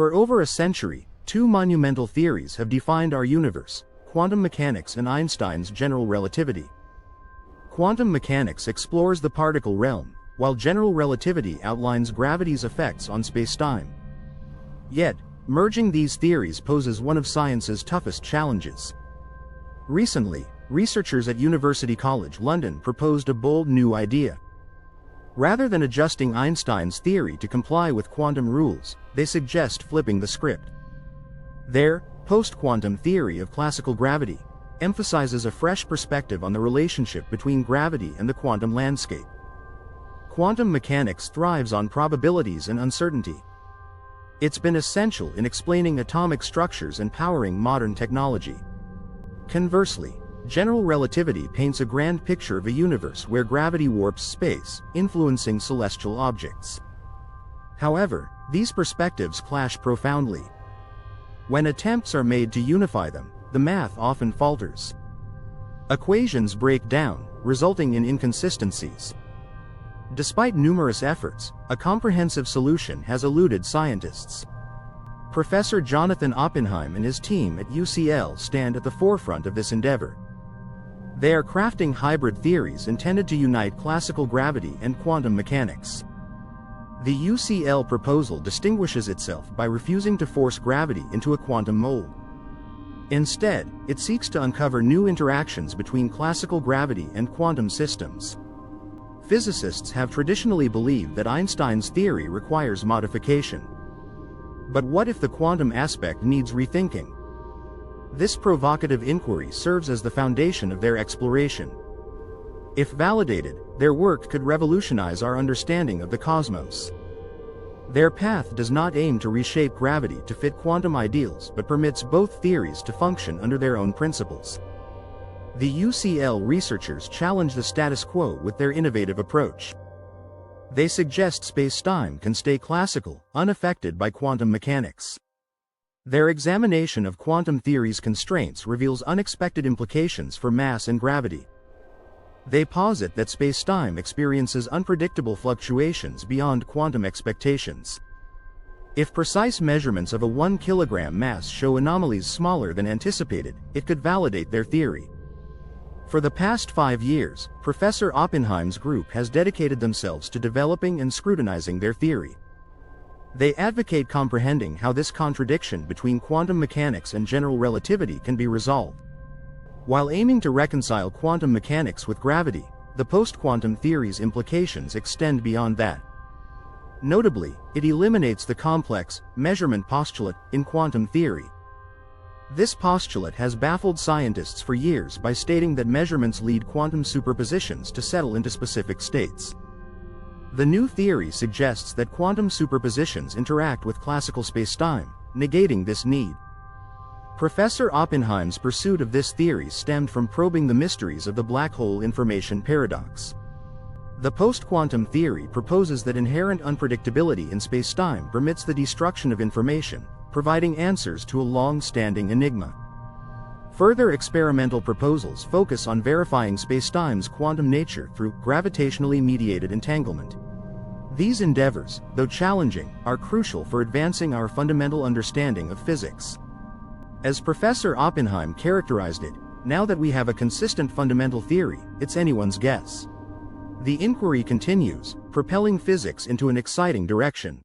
For over a century, two monumental theories have defined our universe: quantum mechanics and Einstein's general relativity. Quantum mechanics explores the particle realm, while general relativity outlines gravity's effects on spacetime. Yet, merging these theories poses one of science's toughest challenges. Recently, researchers at University College London proposed a bold new idea. Rather than adjusting Einstein's theory to comply with quantum rules, they suggest flipping the script. Their post-quantum theory of classical gravity emphasizes a fresh perspective on the relationship between gravity and the quantum landscape. Quantum mechanics thrives on probabilities and uncertainty. It's been essential in explaining atomic structures and powering modern technology. Conversely, general relativity paints a grand picture of a universe where gravity warps space, influencing celestial objects. However, these perspectives clash profoundly. When attempts are made to unify them, the math often falters. Equations break down, resulting in inconsistencies. Despite numerous efforts, a comprehensive solution has eluded scientists. Professor Jonathan Oppenheim and his team at UCL stand at the forefront of this endeavor. They are crafting hybrid theories intended to unite classical gravity and quantum mechanics. The UCL proposal distinguishes itself by refusing to force gravity into a quantum mold. Instead, it seeks to uncover new interactions between classical gravity and quantum systems. Physicists have traditionally believed that Einstein's theory requires modification. But what if the quantum aspect needs rethinking? This provocative inquiry serves as the foundation of their exploration. If validated, their work could revolutionize our understanding of the cosmos. Their path does not aim to reshape gravity to fit quantum ideals but permits both theories to function under their own principles. The UCL researchers challenge the status quo with their innovative approach. They suggest spacetime can stay classical, unaffected by quantum mechanics. Their examination of quantum theory's constraints reveals unexpected implications for mass and gravity. They posit that spacetime experiences unpredictable fluctuations beyond quantum expectations. If precise measurements of a 1 kilogram mass show anomalies smaller than anticipated, it could validate their theory. For the past 5 years, Professor Oppenheim's group has dedicated themselves to developing and scrutinizing their theory. They advocate comprehending how this contradiction between quantum mechanics and general relativity can be resolved. While aiming to reconcile quantum mechanics with gravity, the post-quantum theory's implications extend beyond that. Notably, it eliminates the complex measurement postulate in quantum theory. This postulate has baffled scientists for years by stating that measurements lead quantum superpositions to settle into specific states. The new theory suggests that quantum superpositions interact with classical spacetime, negating this need. Professor Oppenheim's pursuit of this theory stemmed from probing the mysteries of the black hole information paradox. The post-quantum theory proposes that inherent unpredictability in spacetime permits the destruction of information, providing answers to a long-standing enigma. Further experimental proposals focus on verifying spacetime's quantum nature through gravitationally mediated entanglement. These endeavors, though challenging, are crucial for advancing our fundamental understanding of physics. As Professor Oppenheim characterized it, now that we have a consistent fundamental theory, it's anyone's guess. The inquiry continues, propelling physics into an exciting direction.